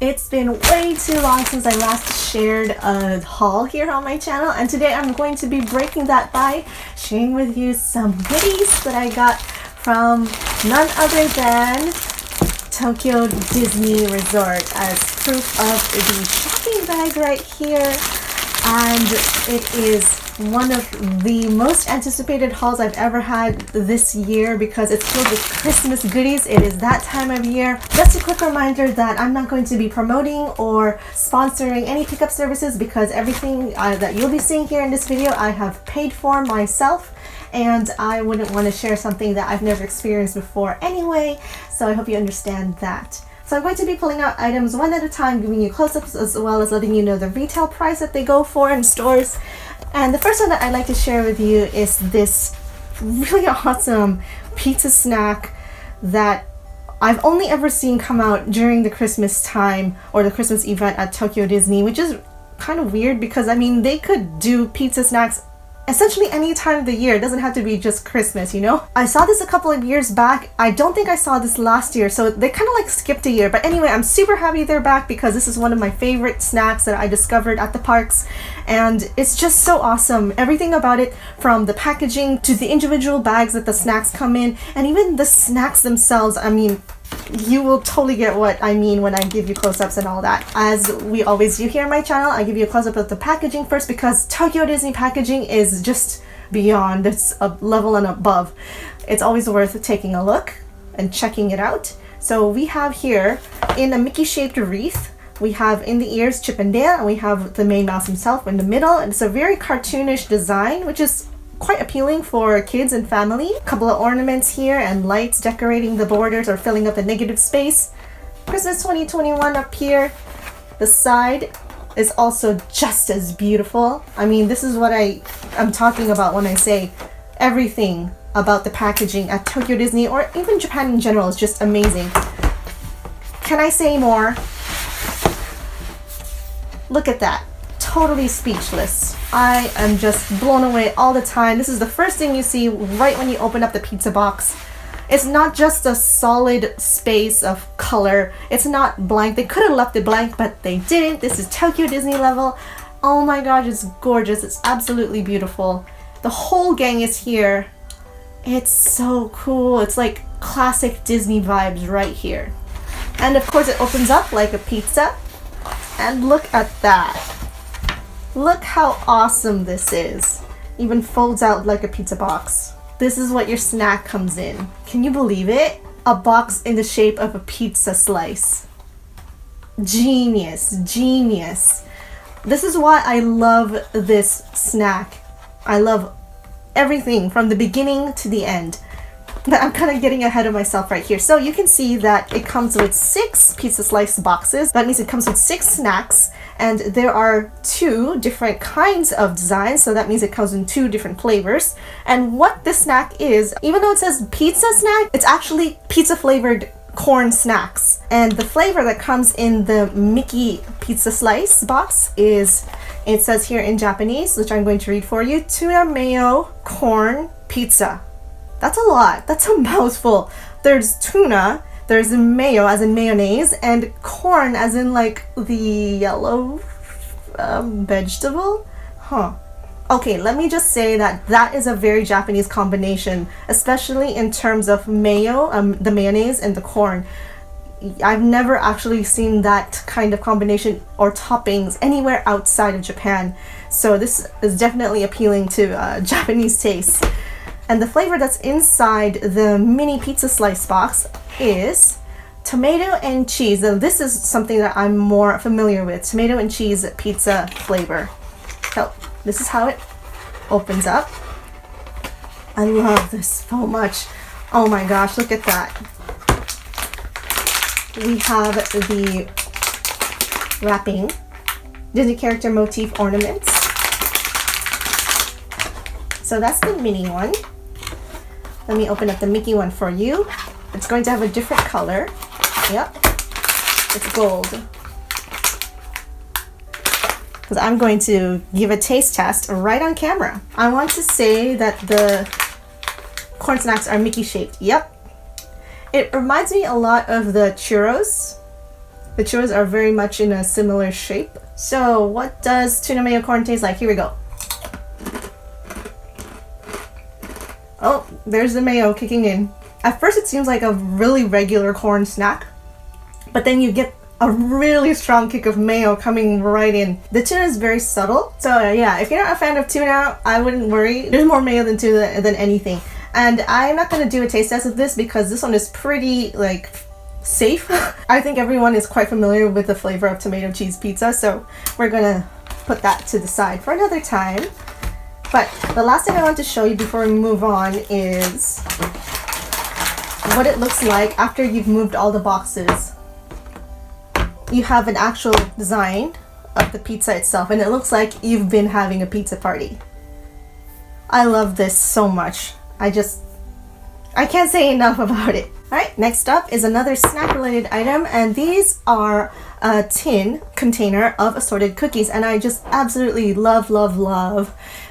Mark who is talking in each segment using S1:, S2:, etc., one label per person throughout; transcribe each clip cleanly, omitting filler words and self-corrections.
S1: It's been way too long since I last shared a haul here on my channel, and today I'm going to be breaking that by sharing with you some goodies that I got from none other than Tokyo Disney Resort as proof of the shopping bag right here. And it is one of the most anticipated hauls I've ever had this year because it's filled with Christmas goodies. It is that time of year. Just a quick reminder that I'm not going to be promoting or sponsoring any pickup services because everything that you'll be seeing here in this video I have paid for myself, and I wouldn't want to share something that I've never experienced before anyway, so I hope you understand that. So I'm going to be pulling out items one at a time, giving you close-ups as well as letting you know the retail price that they go for in stores. And the first one that I'd like to share with you is this really awesome pizza snack that I've only ever seen come out during the Christmas time or the Christmas event at Tokyo Disney, which is kind of weird because I mean they could do pizza snacks essentially any time of the year. It doesn't have to be just Christmas, you know? I saw this a couple of years back. I don't think I saw this last year, so they kind of like skipped a year. But anyway, I'm super happy they're back because this is one of my favorite snacks that I discovered at the parks, and it's just so awesome. Everything about it, from the packaging to the individual bags that the snacks come in, and even the snacks themselves. I mean, you will totally get what I mean when I give you close-ups and all that. As we always do here on my channel, I give you a close-up of the packaging first because Tokyo Disney packaging is just beyond. It's a level and above. It's always worth taking a look and checking it out. So we have here in a Mickey-shaped wreath, we have in the ears Chip and Dale, and we have the Main Mouse himself in the middle. And it's a very cartoonish design, which is quite appealing for kids and family. A couple of ornaments here and lights decorating the borders or filling up the negative space. Christmas 2021 up here. The side is also just as beautiful. I mean, this is what I'm talking about when I say everything about the packaging at Tokyo Disney or even Japan in general is just amazing. Can I say more? Look at that. Totally speechless. I am just blown away all the time. This is the first thing you see right when you open up the pizza box. It's not just a solid space of color. It's not blank. They could have left it blank, but they didn't. This is Tokyo Disney level. Oh my gosh, it's gorgeous. It's absolutely beautiful. The whole gang is here. It's so cool. It's like classic Disney vibes right here. And of course it opens up like a pizza. And look at that. Look how awesome this is. Even folds out like a pizza box. This is what your snack comes in. Can you believe it? A box in the shape of a pizza slice. Genius, genius. This is why I love this snack. I love everything from the beginning to the end. But I'm kind of getting ahead of myself right here. So you can see that it comes with 6 pizza slice boxes. That means it comes with 6 snacks, and there are 2 different kinds of designs. So that means it comes in 2 different flavors. And what this snack is, even though it says pizza snack, it's actually pizza flavored corn snacks. And the flavor that comes in the Mickey pizza slice box is, it says here in Japanese, which I'm going to read for you, tuna mayo corn pizza. That's a lot. That's a mouthful. There's tuna, there's mayo as in mayonnaise, and corn as in like the yellow vegetable? Huh. Okay, let me just say that that is a very Japanese combination, especially in terms of mayo, the mayonnaise and the corn. I've never actually seen that kind of combination or toppings anywhere outside of Japan. So this is definitely appealing to Japanese taste. And the flavor that's inside the mini pizza slice box is tomato and cheese. Now this is something that I'm more familiar with, tomato and cheese pizza flavor. So this is how it opens up. I love this so much. Oh my gosh, look at that. We have the wrapping, Disney character motif ornaments. So that's the mini one. Let me open up the Mickey one for you. It's going to have a different color. Yep, it's gold. Because I'm going to give a taste test right on camera. I want to say that the corn snacks are Mickey shaped. Yep. It reminds me a lot of the churros The churros are very much in a similar shape. So what does tuna mayo corn taste like? Here we go. Oh, there's the mayo kicking in. At first it seems like a really regular corn snack, but then you get a really strong kick of mayo coming right in. The tuna is very subtle, so yeah, if you're not a fan of tuna, I wouldn't worry. There's more mayo than tuna than anything. And I'm not gonna do a taste test of this because this one is pretty like safe. I think everyone is quite familiar with the flavor of tomato cheese pizza, so we're gonna put that to the side for another time. But the last thing I want to show you before we move on is what it looks like after you've moved all the boxes. You have an actual design of the pizza itself, and it looks like you've been having a pizza party. I love this so much. I can't say enough about it. Alright, next up is another snack related item, and these are a tin container of assorted cookies, and I just absolutely love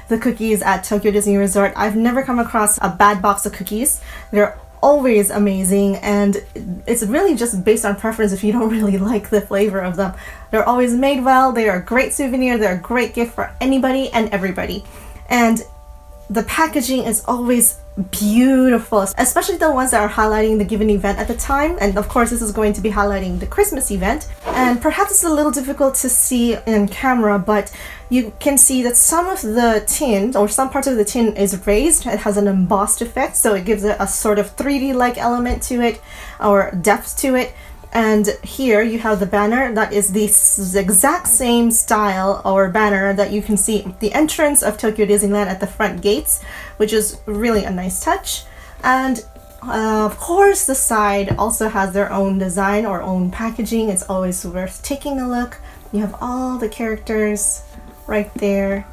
S1: the cookies at Tokyo Disney Resort. I've never come across a bad box of cookies. They're always amazing, and it's really just based on preference if you don't really like the flavor of them. They're always made well, they are a great souvenir, they're a great gift for anybody and everybody. And the packaging is always beautiful, especially the ones that are highlighting the given event at the time. And of course this is going to be highlighting the Christmas event, and perhaps it's a little difficult to see in camera, but you can see that some of the tin, or some parts of the tin, is raised. It has an embossed effect, so it gives it a sort of 3D like element to it, or depth to it. And here you have the banner that is the exact same style or banner that you can see at the entrance of Tokyo Disneyland at the front gates, which is really a nice touch. And of course the side also has their own design or own packaging. It's always worth taking a look. You have all the characters right there,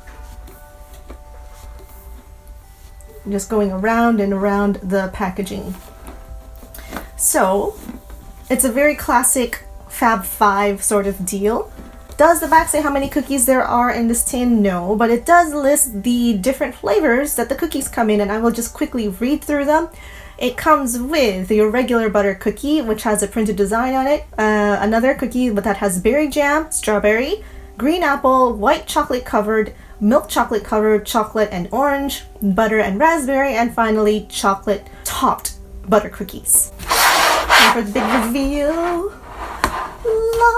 S1: just going around and around the packaging. So it's a very classic Fab 5 sort of deal. Does the back say how many cookies there are in this tin? No, but it does list the different flavors that the cookies come in, and I will just quickly read through them. It comes with your regular butter cookie, which has a printed design on it, another cookie that has berry jam, strawberry, green apple, white chocolate covered, milk chocolate covered, chocolate and orange, butter and raspberry, and finally chocolate topped butter cookies. Time for the big reveal. La.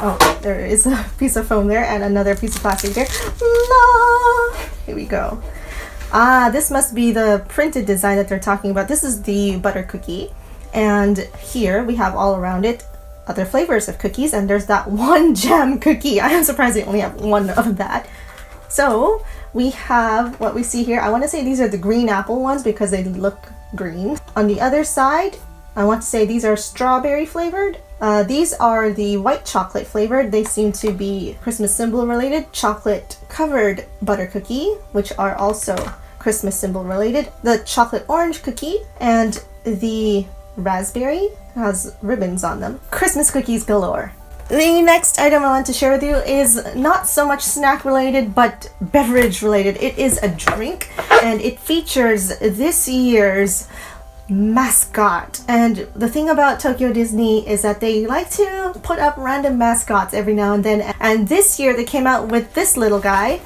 S1: Oh, there is a piece of foam there and another piece of plastic there. La. Here we go. Ah, this must be the printed design that they're talking about. This is the butter cookie, and here we have all around it other flavors of cookies, and there's that one jam cookie. I am surprised they only have one of that. So we have what we see here. I want to say these are the green apple ones because they look green. On the other side, I want to say these are strawberry flavored. These are the white chocolate flavored. They seem to be Christmas symbol related. Chocolate covered butter cookie, which are also Christmas symbol related. The chocolate orange cookie and the raspberry has ribbons on them. Christmas cookies galore. The next item I want to share with you is not so much snack related, but beverage related. It is a drink, and it features this year's mascot. And the thing about Tokyo Disney is that they like to put up random mascots every now and then. And this year they came out with this little guy.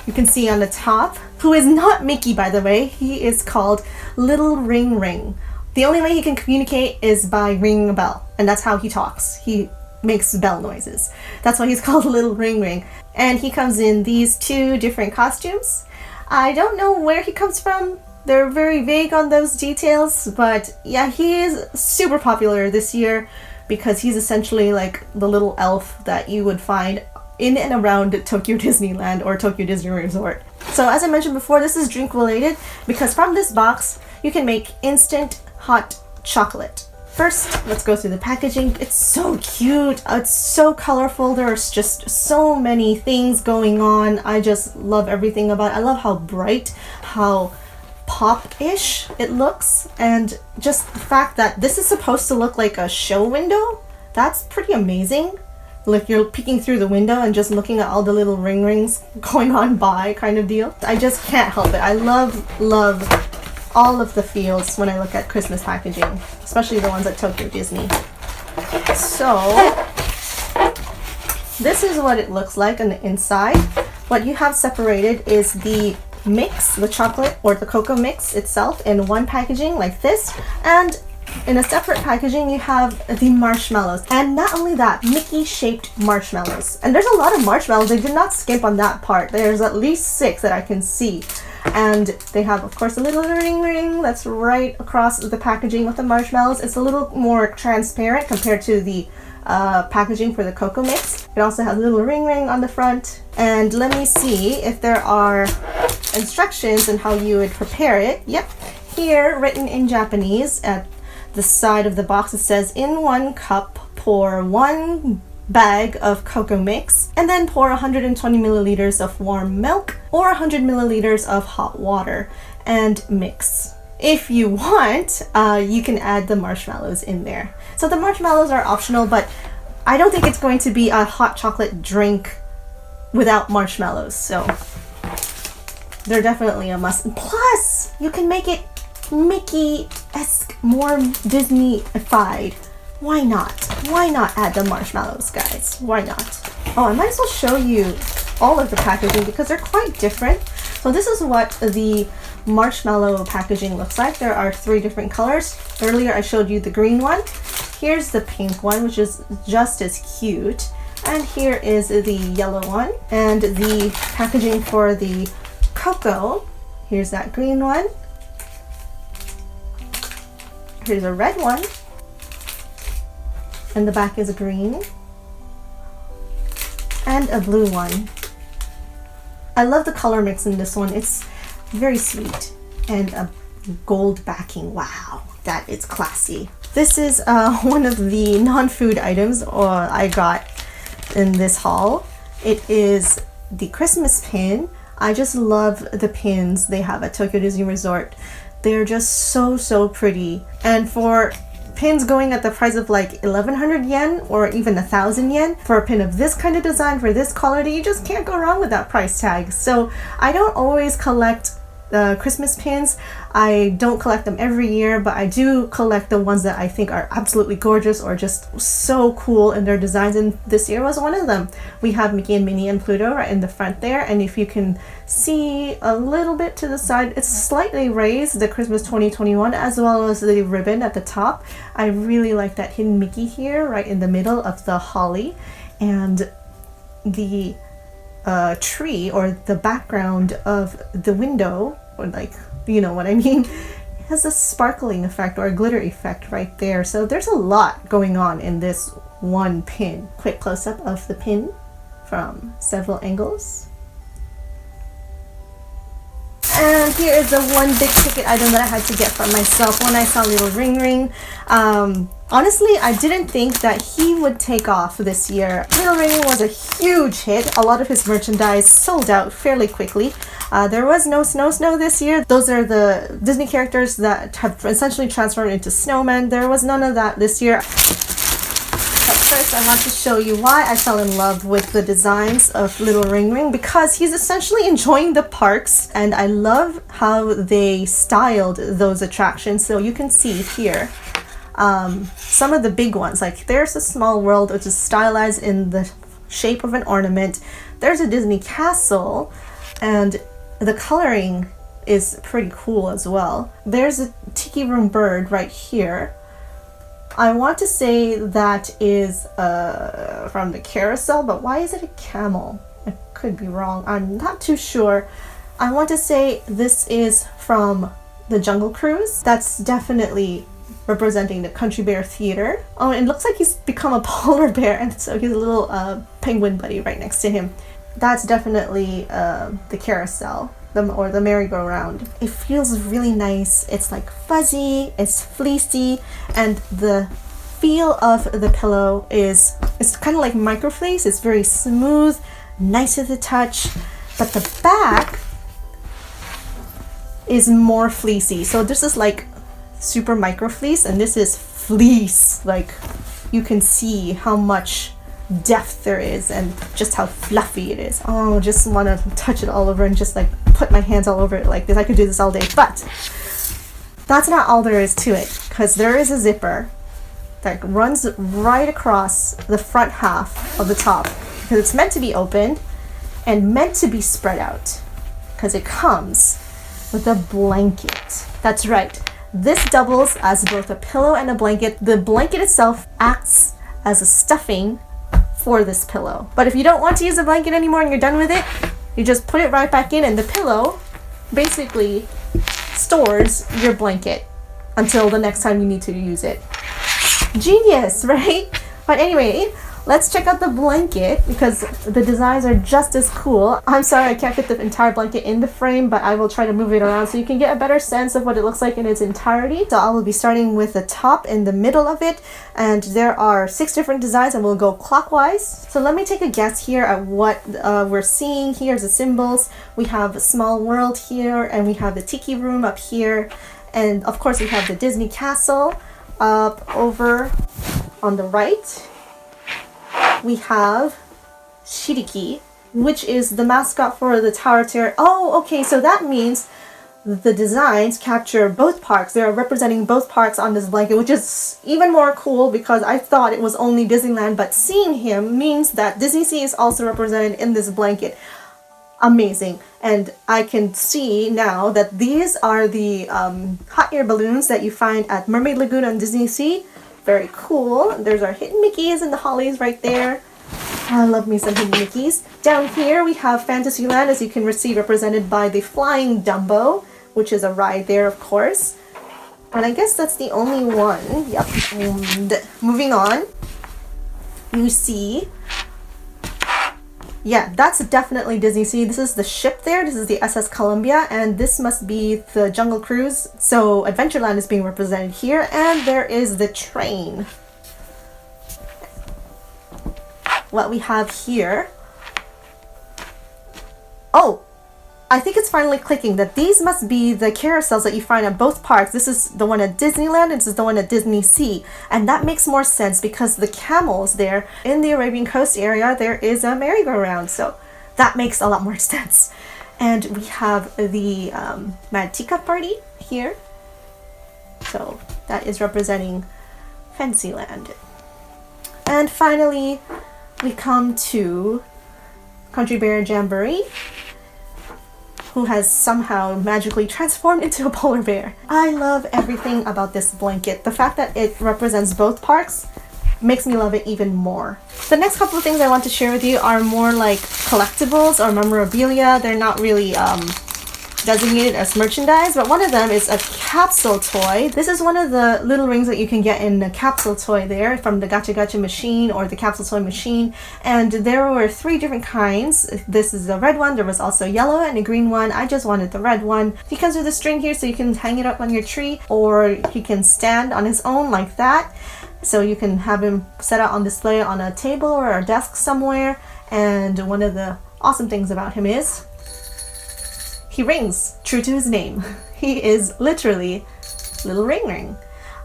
S1: You can see on the top, who is not Mickey, by the way. He is called Little Ring Ring. The only way he can communicate is by ringing a bell, and that's how he talks. He makes bell noises. That's why he's called Little Ring Ring. And he comes in these two different costumes. I don't know where he comes from. They're very vague on those details, but yeah, he is super popular this year because he's essentially like the little elf that you would find in and around Tokyo Disneyland or Tokyo Disney Resort. So as I mentioned before, this is drink related because from this box you can make instant hot chocolate. First, let's go through the packaging. It's so cute. It's so colorful. There's just so many things going on. I just love everything about it. I love how bright, how pop-ish it looks, and just the fact that this is supposed to look like a show window. That's pretty amazing. Like you're peeking through the window and just looking at all the little ring rings going on by kind of deal. I just can't help it. I love all of the feels when I look at Christmas packaging, especially the ones at Tokyo Disney. So this is what it looks like on the inside. What you have separated is the mix, the chocolate or the cocoa mix itself in one packaging like this, and in a separate packaging you have the marshmallows. And not only that, Mickey shaped marshmallows. And there's a lot of marshmallows. They did not skimp on that part. There's at least 6 that I can see. And they have, of course, a little ring that's right across the packaging with the marshmallows. It's a little more transparent compared to the packaging for the cocoa mix. It also has a little ring on the front. And let me see if there are instructions on how you would prepare it. Yep, here written in Japanese at the side of the box, it says, in 1 cup pour 1 bag of cocoa mix, and then pour 120 milliliters of warm milk or 100 milliliters of hot water and mix. If you want, you can add the marshmallows in there. So the marshmallows are optional, but I don't think it's going to be a hot chocolate drink without marshmallows, so they're definitely a must. Plus, you can make it Mickey-esque, more Disney-ified. Why not? Why not add the marshmallows, guys? Why not? Oh, I might as well show you all of the packaging because they're quite different. So this is what the marshmallow packaging looks like. There are 3 different colors. Earlier I showed you the green one. Here's the pink one, which is just as cute. And here is the yellow one. And the packaging for the cocoa. Here's that green one. Here's a red one. And the back is green. And a blue one. I love the color mix in this one. It's very sweet. And a gold backing. Wow, that is classy. This is one of the non-food items I got in this haul. It is the Christmas pin. I just love the pins they have at Tokyo Disney Resort. They're just so pretty. And for pins going at the price of like 1,100 yen or even 1,000 yen for a pin of this kind of design for this quality, you just can't go wrong with that price tag. So I don't always collect Christmas pins. I don't collect them every year, but I do collect the ones that I think are absolutely gorgeous or just so cool in their designs, and this year was one of them. We have Mickey and Minnie and Pluto right in the front there, and if you can see a little bit to the side, it's slightly raised, the Christmas 2021, as well as the ribbon at the top. I really like that hidden Mickey here right in the middle of the holly, and the tree or the background of the window, or like, you know what I mean, has a sparkling effect or a glitter effect right there. So there's a lot going on in this one pin. Quick close-up of the pin from several angles. And here is the one big ticket item that I had to get for myself when I saw Little Ring. Honestly, I didn't think that he would take off this year. Little Ring was a huge hit. A lot of his merchandise sold out fairly quickly. There was no Snow this year. Those are the Disney characters that have essentially transformed into snowmen. There was none of that this year. But first, I want to show you why I fell in love with the designs of Little Ring, because he's essentially enjoying the parks, and I love how they styled those attractions. So you can see here some of the big ones, like there's a Small World, which is stylized in the shape of an ornament. There's a Disney Castle, and the coloring is pretty cool as well. There's a Tiki Room bird right here. I want to say that is from the carousel, but why is it a camel? I could be wrong. I'm not too sure. I want to say this is from the Jungle Cruise. That's definitely representing the Country Bear Theater. Oh, it looks like he's become a polar bear, and so he's a little penguin buddy right next to him. That's definitely the carousel. Or the merry-go-round. It feels really nice. It's like fuzzy, it's fleecy, and the feel of the pillow it's kind of like microfleece. It's very smooth, nice to the touch, but the back is more fleecy. So this is like super microfleece, and this is fleece. Like, you can see how much depth there is and just how fluffy it is. Oh, just want to touch it all over and just like put my hands all over it like this. I could do this all day. But that's not all there is to it, because there is a zipper that runs right across the front half of the top, because it's meant to be opened and meant to be spread out, because it comes with a blanket. That's right. This doubles as both a pillow and a blanket. The blanket itself acts as a stuffing for this pillow. But if you don't want to use the blanket anymore and you're done with it, you just put it right back in, and the pillow basically stores your blanket until the next time you need to use it. Genius, right? But anyway, let's check out the blanket, because the designs are just as cool. I'm sorry I can't fit the entire blanket in the frame, but I will try to move it around so you can get a better sense of what it looks like in its entirety. So I will be starting with the top in the middle of it, and there are 6 different designs, and we'll go clockwise. So let me take a guess here at what we're seeing. Here's the symbols. We have a small world here, and we have the tiki room up here, and of course we have the Disney castle up over on the right. We have Shiriki, which is the mascot for the Tower of Terror. Oh, okay, so that means the designs capture both parks. They're representing both parks on this blanket, which is even more cool because I thought it was only Disneyland, but seeing him means that DisneySea is also represented in this blanket. Amazing. And I can see now that these are the hot air balloons that you find at Mermaid Lagoon on DisneySea. Very cool. There's our hidden Mickeys and the hollies right there. I love me some hidden Mickeys. Down here we have Fantasyland, as you can see, represented by the flying Dumbo, which is a ride there, of course. And I guess that's the only one. Yep. And moving on, you see, yeah, that's definitely DisneySea. This is the ship there. This is the SS Columbia, and this must be the Jungle Cruise. So Adventureland is being represented here, and there is the train. What we have here. Oh, I think it's finally clicking that these must be the carousels that you find at both parks. This is the one at Disneyland, and this is the one at DisneySea. And that makes more sense because the camels there in the Arabian Coast area, there is a merry-go-round. So that makes a lot more sense. And we have the Mad Teacup Party here. So that is representing Fantasyland. And finally, we come to Country Bear Jamboree, who has somehow magically transformed into a polar bear. I love everything about this blanket. The fact that it represents both parks makes me love it even more. The next couple of things I want to share with you are more like collectibles or memorabilia. They're not really designated as merchandise, but one of them is a capsule toy. This is one of the little rings that you can get in the capsule toy there from the Gacha Gacha machine or the capsule toy machine, and there were 3 different kinds. This is the red one. There was also a yellow and a green one. I just wanted the red one. He comes with a string here so you can hang it up on your tree, or he can stand on his own like that, so you can have him set out on display on a table or a desk somewhere. And one of the awesome things about him is he rings, true to his name. He is literally Little Ring Ring.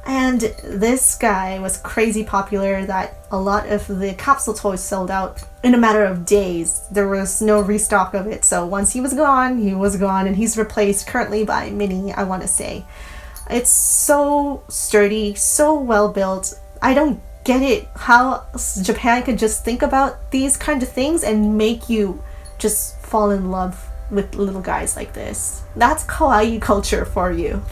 S1: And this guy was crazy popular that a lot of the capsule toys sold out in a matter of days. There was no restock of it. So once he was gone, and he's replaced currently by Minnie, I want to say. It's so sturdy, so well built. I don't get it how Japan could just think about these kind of things and make you just fall in love with little guys like this. That's kawaii culture for you.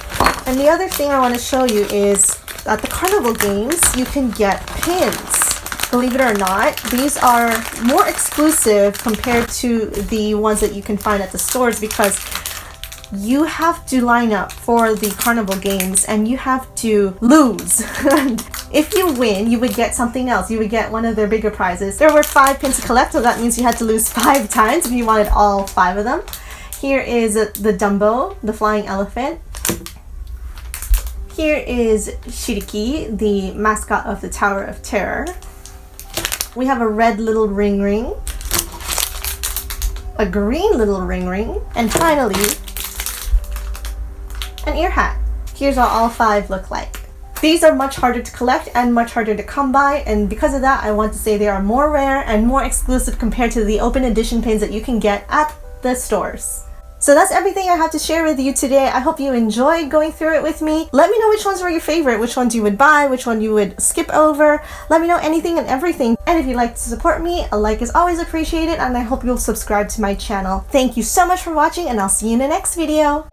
S1: And the other thing I want to show you is at the carnival games you can get pins. Believe it or not, these are more exclusive compared to the ones that you can find at the stores, because you have to line up for the carnival games and you have to lose. If you win, you would get something else. You would get one of their bigger prizes. There were 5 pins to collect, so that means you had to lose 5 times if you wanted all 5 of them. Here is the Dumbo, the flying elephant. Here is Shiriki, the mascot of the Tower of Terror. We have a red little ring ring, a green little ring ring, and finally, an ear hat. Here's what all 5 look like. These are much harder to collect and much harder to come by, and because of that, I want to say they are more rare and more exclusive compared to the open edition pins that you can get at the stores. So that's everything I have to share with you today. I hope you enjoyed going through it with me. Let me know which ones were your favorite, which ones you would buy, which one you would skip over. Let me know anything and everything. And if you'd like to support me, a like is always appreciated, and I hope you'll subscribe to my channel. Thank you so much for watching, and I'll see you in the next video.